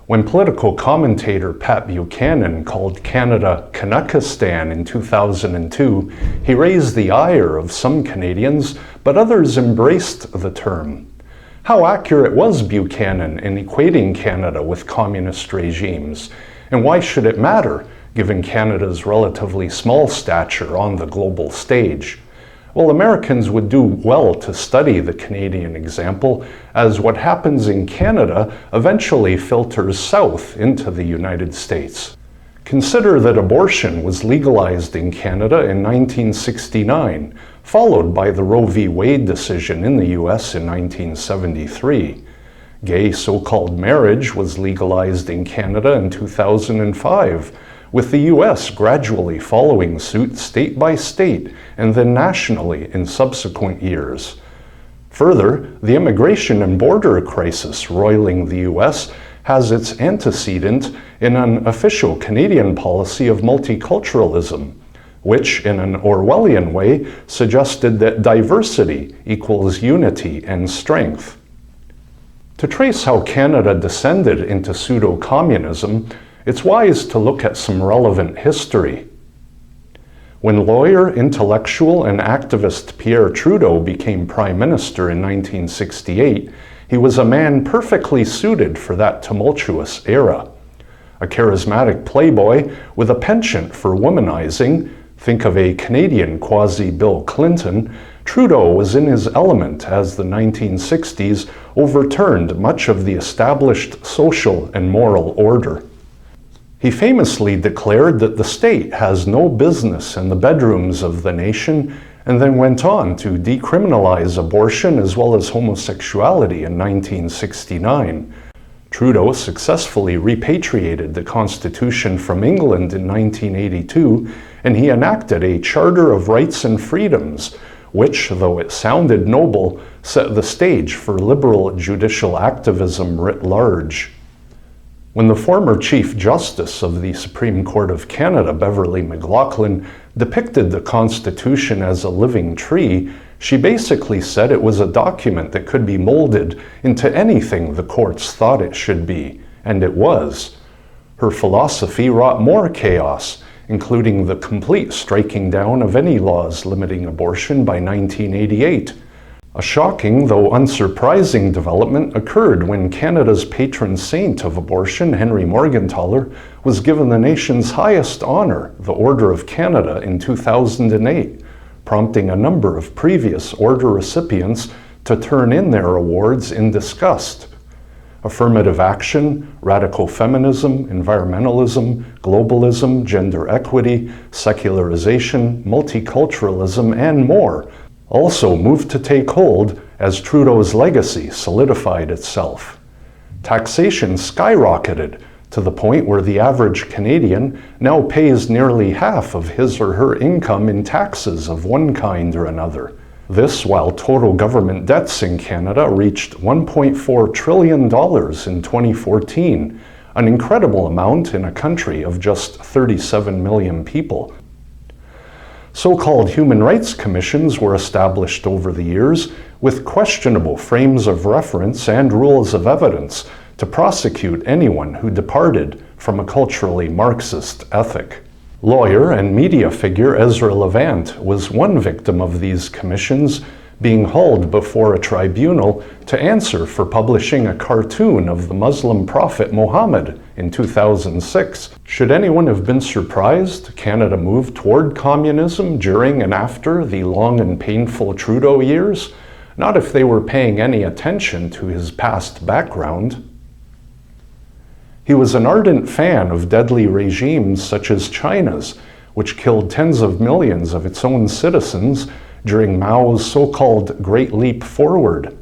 When political commentator Pat Buchanan called Canada Canuckistan in 2002, he raised the ire of some Canadians, but others embraced the term. How accurate was Buchanan in equating Canada with communist regimes? And why should it matter, given Canada's relatively small stature on the global stage? Well, Americans would do well to study the Canadian example, as what happens in Canada eventually filters south into the United States. Consider that abortion was legalized in Canada in 1969, followed by the Roe v. Wade decision in the US in 1973. Gay so-called marriage was legalized in Canada in 2005, with the US gradually following suit state by state and then nationally in subsequent years. Further, the immigration and border crisis roiling the US has its antecedent in an official Canadian policy of multiculturalism, which in an Orwellian way suggested that diversity equals unity and strength. To trace how Canada descended into pseudo-communism, it's wise to look at some relevant history. When lawyer, intellectual, and activist Pierre Trudeau became Prime Minister in 1968, he was a man perfectly suited for that tumultuous era. A charismatic playboy with a penchant for womanizing, think of a Canadian quasi-Bill Clinton, Trudeau was in his element as the 1960s overturned much of the established social and moral order. He famously declared that the state has no business in the bedrooms of the nation, and then went on to decriminalize abortion as well as homosexuality in 1969. Trudeau successfully repatriated the Constitution from England in 1982, and he enacted a Charter of Rights and Freedoms, which, though it sounded noble, set the stage for liberal judicial activism writ large. When the former Chief Justice of the Supreme Court of Canada, Beverly McLachlin, depicted the Constitution as a living tree, she basically said it was a document that could be molded into anything the courts thought it should be, and it was. Her philosophy wrought more chaos, including the complete striking down of any laws limiting abortion by 1988. A shocking, though unsurprising, development occurred when Canada's patron saint of abortion, Henry Morgentaler, was given the nation's highest honor, the Order of Canada, in 2008, prompting a number of previous order recipients to turn in their awards in disgust. Affirmative action, radical feminism, environmentalism, globalism, gender equity, secularization, multiculturalism, and more also moved to take hold as Trudeau's legacy solidified itself. Taxation skyrocketed to the point where the average Canadian now pays nearly half of his or her income in taxes of one kind or another. This while total government debts in Canada reached $1.4 trillion in 2014, an incredible amount in a country of just 37 million people. So-called human rights commissions were established over the years with questionable frames of reference and rules of evidence to prosecute anyone who departed from a culturally Marxist ethic. Lawyer and media figure Ezra Levant was one victim of these commissions, being hauled before a tribunal to answer for publishing a cartoon of the Muslim prophet Muhammad in 2006. Should anyone have been surprised Canada moved toward communism during and after the long and painful Trudeau years? Not if they were paying any attention to his past background. He was an ardent fan of deadly regimes such as China's, which killed tens of millions of its own citizens during Mao's so-called Great Leap Forward.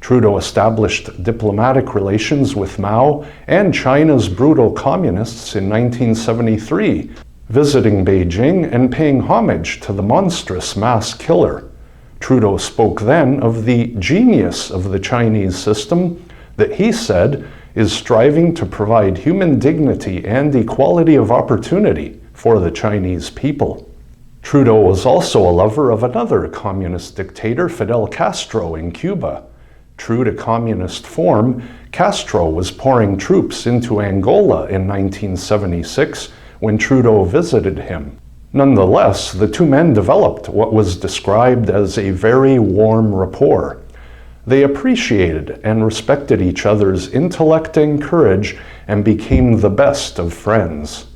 Trudeau established diplomatic relations with Mao and China's brutal communists in 1973, visiting Beijing and paying homage to the monstrous mass killer. Trudeau spoke then of the genius of the Chinese system that he said is striving to provide human dignity and equality of opportunity for the Chinese people. Trudeau was also a lover of another communist dictator, Fidel Castro, in Cuba. True to communist form, Castro was pouring troops into Angola in 1976 when Trudeau visited him. Nonetheless, the two men developed what was described as a very warm rapport. They appreciated and respected each other's intellect and courage and became the best of friends.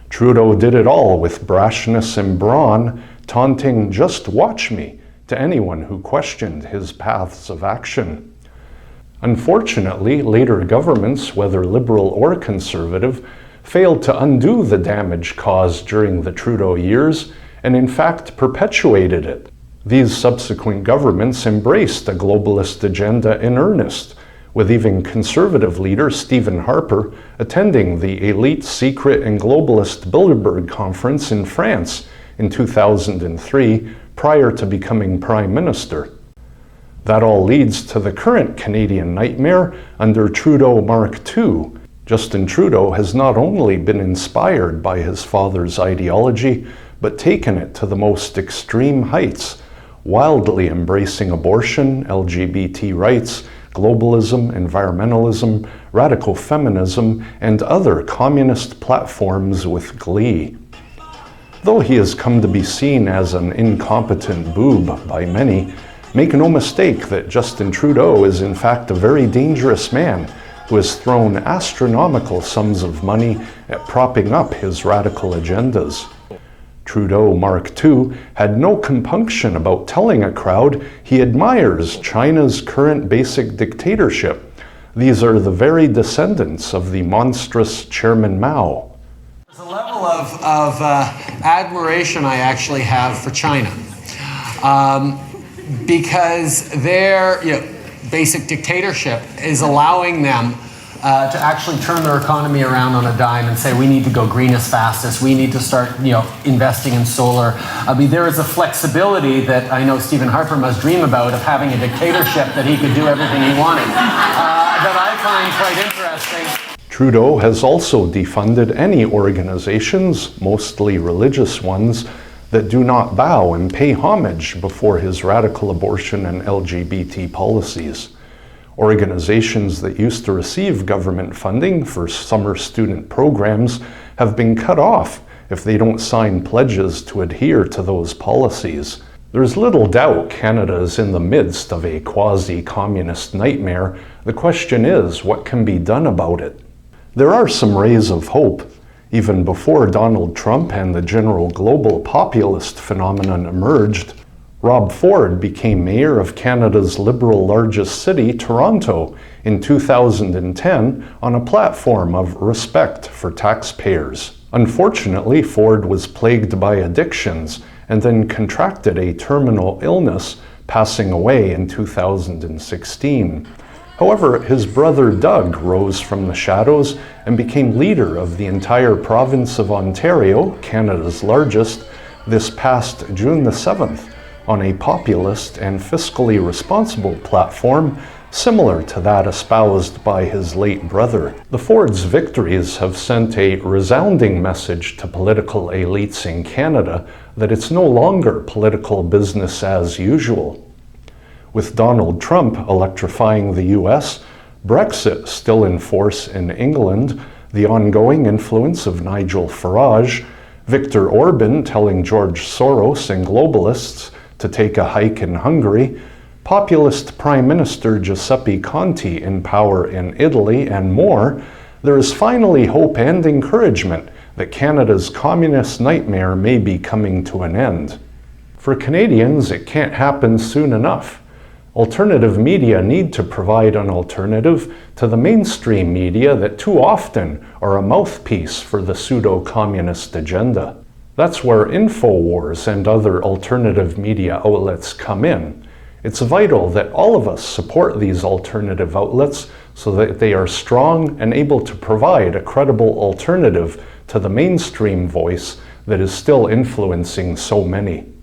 Trudeau did it all with brashness and brawn, taunting "just watch me" to anyone who questioned his paths of action. Unfortunately, later governments, whether liberal or conservative, failed to undo the damage caused during the Trudeau years and in fact perpetuated it. These subsequent governments embraced a globalist agenda in earnest, with even conservative leader Stephen Harper attending the elite, secret, and globalist Bilderberg Conference in France in 2003 prior to becoming Prime Minister. That all leads to the current Canadian nightmare under Trudeau Mark II. Justin Trudeau has not only been inspired by his father's ideology, but taken it to the most extreme heights, wildly embracing abortion, LGBT rights, globalism, environmentalism, radical feminism, and other communist platforms with glee. Though he has come to be seen as an incompetent boob by many, make no mistake that Justin Trudeau is in fact a very dangerous man who has thrown astronomical sums of money at propping up his radical agendas. Trudeau Mark II had no compunction about telling a crowd he admires China's current basic dictatorship. These are the very descendants of the monstrous Chairman Mao. There's a level of admiration I actually have for China because their basic dictatorship is allowing them to actually turn their economy around on a dime and say we need to go green as fast as we need to start investing in solar. I mean, there is a flexibility that I know Stephen Harper must dream about, of having a dictatorship that he could do everything he wanted, that I find quite interesting. Trudeau has also defunded any organizations, mostly religious ones, that do not bow and pay homage before his radical abortion and LGBT policies. Organizations that used to receive government funding for summer student programs have been cut off if they don't sign pledges to adhere to those policies. There's little doubt Canada is in the midst of a quasi-communist nightmare. The question is, what can be done about it? There are some rays of hope. Even before Donald Trump and the general global populist phenomenon emerged, Rob Ford became mayor of Canada's liberal largest city, Toronto, in 2010 on a platform of respect for taxpayers. Unfortunately, Ford was plagued by addictions and then contracted a terminal illness, passing away in 2016. However, his brother Doug rose from the shadows and became leader of the entire province of Ontario, Canada's largest, this past June the 7th, on a populist and fiscally responsible platform similar to that espoused by his late brother. The Ford's victories have sent a resounding message to political elites in Canada that it's no longer political business as usual. With Donald Trump electrifying the US, Brexit still in force in England, the ongoing influence of Nigel Farage, Viktor Orban telling George Soros and globalists to take a hike in Hungary, populist Prime Minister Giuseppe Conte in power in Italy, and more, there is finally hope and encouragement that Canada's communist nightmare may be coming to an end. For Canadians, it can't happen soon enough. Alternative media need to provide an alternative to the mainstream media that too often are a mouthpiece for the pseudo-communist agenda. That's where InfoWars and other alternative media outlets come in. It's vital that all of us support these alternative outlets so that they are strong and able to provide a credible alternative to the mainstream voice that is still influencing so many.